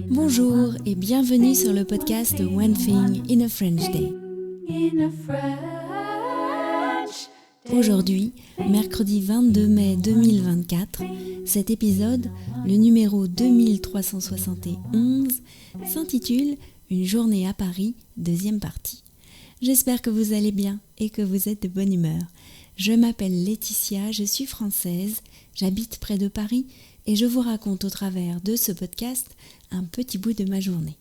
Bonjour et bienvenue sur le podcast One Thing in a French Day. Aujourd'hui, mercredi 22 mai 2024, cet épisode, le numéro 2371, s'intitule « Une journée à Paris, deuxième partie ». J'espère que vous allez bien et que vous êtes de bonne humeur. Je m'appelle Laetitia, je suis française, j'habite près de Paris et je vous raconte au travers de ce podcast un petit bout de ma journée.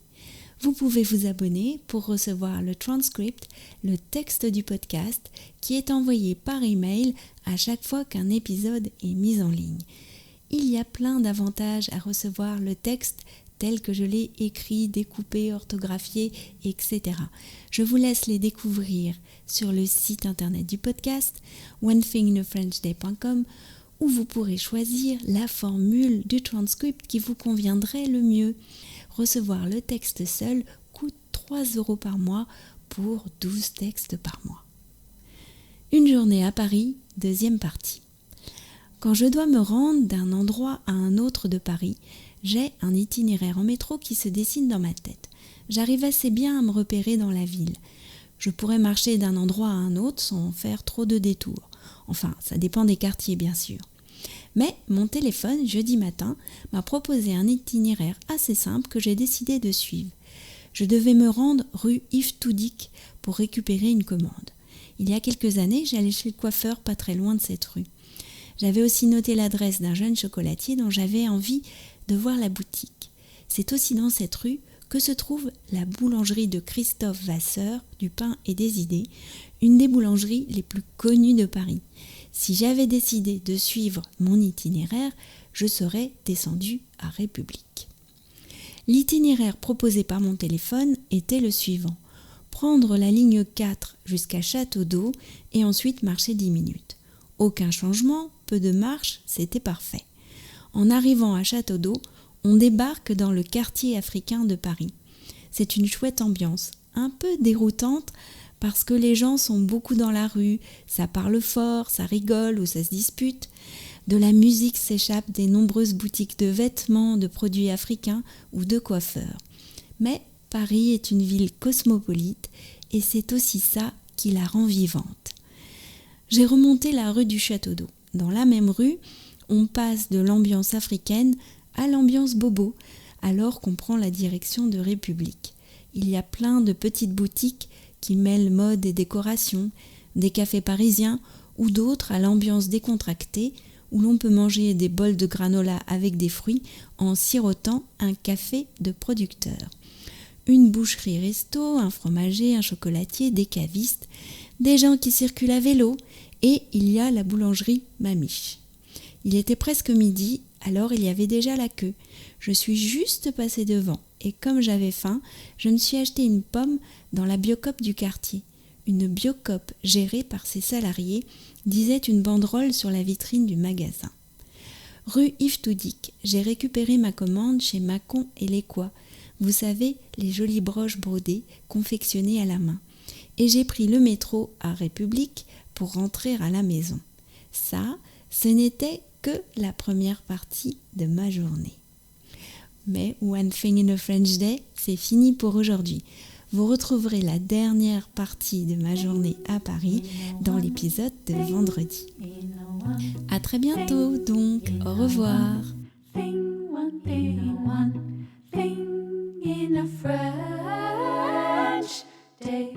Vous pouvez vous abonner pour recevoir le transcript, le texte du podcast qui est envoyé par email à chaque fois qu'un épisode est mis en ligne. Il y a plein d'avantages à recevoir le texte tel que je l'ai écrit, découpé, orthographié, etc. Je vous laisse les découvrir sur le site internet du podcast, onethinginafrenchday.com, où vous pourrez choisir la formule du transcript qui vous conviendrait le mieux. Recevoir le texte seul coûte 3 € par mois pour 12 textes par mois. Une journée à Paris, deuxième partie. Quand je dois me rendre d'un endroit à un autre de Paris, j'ai un itinéraire en métro qui se dessine dans ma tête. J'arrive assez bien à me repérer dans la ville. Je pourrais marcher d'un endroit à un autre sans faire trop de détours. Enfin, ça dépend des quartiers bien sûr. Mais mon téléphone, jeudi matin, m'a proposé un itinéraire assez simple que j'ai décidé de suivre. Je devais me rendre rue Yves Toudic pour récupérer une commande. Il y a quelques années, j'allais chez le coiffeur pas très loin de cette rue. J'avais aussi noté l'adresse d'un jeune chocolatier dont j'avais envie de voir la boutique. C'est aussi dans cette rue que se trouve la boulangerie de Christophe Vasseur, du pain et des idées, une des boulangeries les plus connues de Paris. Si j'avais décidé de suivre mon itinéraire, je serais descendue à République. L'itinéraire proposé par mon téléphone était le suivant. Prendre la ligne 4 jusqu'à Château d'Eau et ensuite marcher 10 minutes. Aucun changement, peu de marche, c'était parfait. En arrivant à Château d'Eau, on débarque dans le quartier africain de Paris. C'est une chouette ambiance, un peu déroutante parce que les gens sont beaucoup dans la rue, ça parle fort, ça rigole ou ça se dispute. De la musique s'échappe des nombreuses boutiques de vêtements, de produits africains ou de coiffeurs. Mais Paris est une ville cosmopolite et c'est aussi ça qui la rend vivante. J'ai remonté la rue du Château d'Eau. Dans la même rue, on passe de l'ambiance africaine à l'ambiance bobo, alors qu'on prend la direction de République. Il y a plein de petites boutiques qui mêlent mode et décoration, des cafés parisiens ou d'autres à l'ambiance décontractée où l'on peut manger des bols de granola avec des fruits en sirotant un café de producteur. Une boucherie-resto, un fromager, un chocolatier, des cavistes, des gens qui circulent à vélo et il y a la boulangerie Mamiche. Il était presque midi, alors il y avait déjà la queue. Je suis juste passée devant et comme j'avais faim, je me suis acheté une pomme dans la Biocoop du quartier. Une Biocoop gérée par ses salariés, disait une banderole sur la vitrine du magasin. Rue Yves Toudic, j'ai récupéré ma commande chez Macon et Lécois. Vous savez, les jolies broches brodées confectionnées à la main. Et j'ai pris le métro à République pour rentrer à la maison. Ça, ce n'était que la première partie de ma journée. Mais One Thing in a French Day, c'est fini pour aujourd'hui. Vous retrouverez la dernière partie de ma journée à Paris dans l'épisode de vendredi. À très bientôt donc, au revoir. One thing in a French day.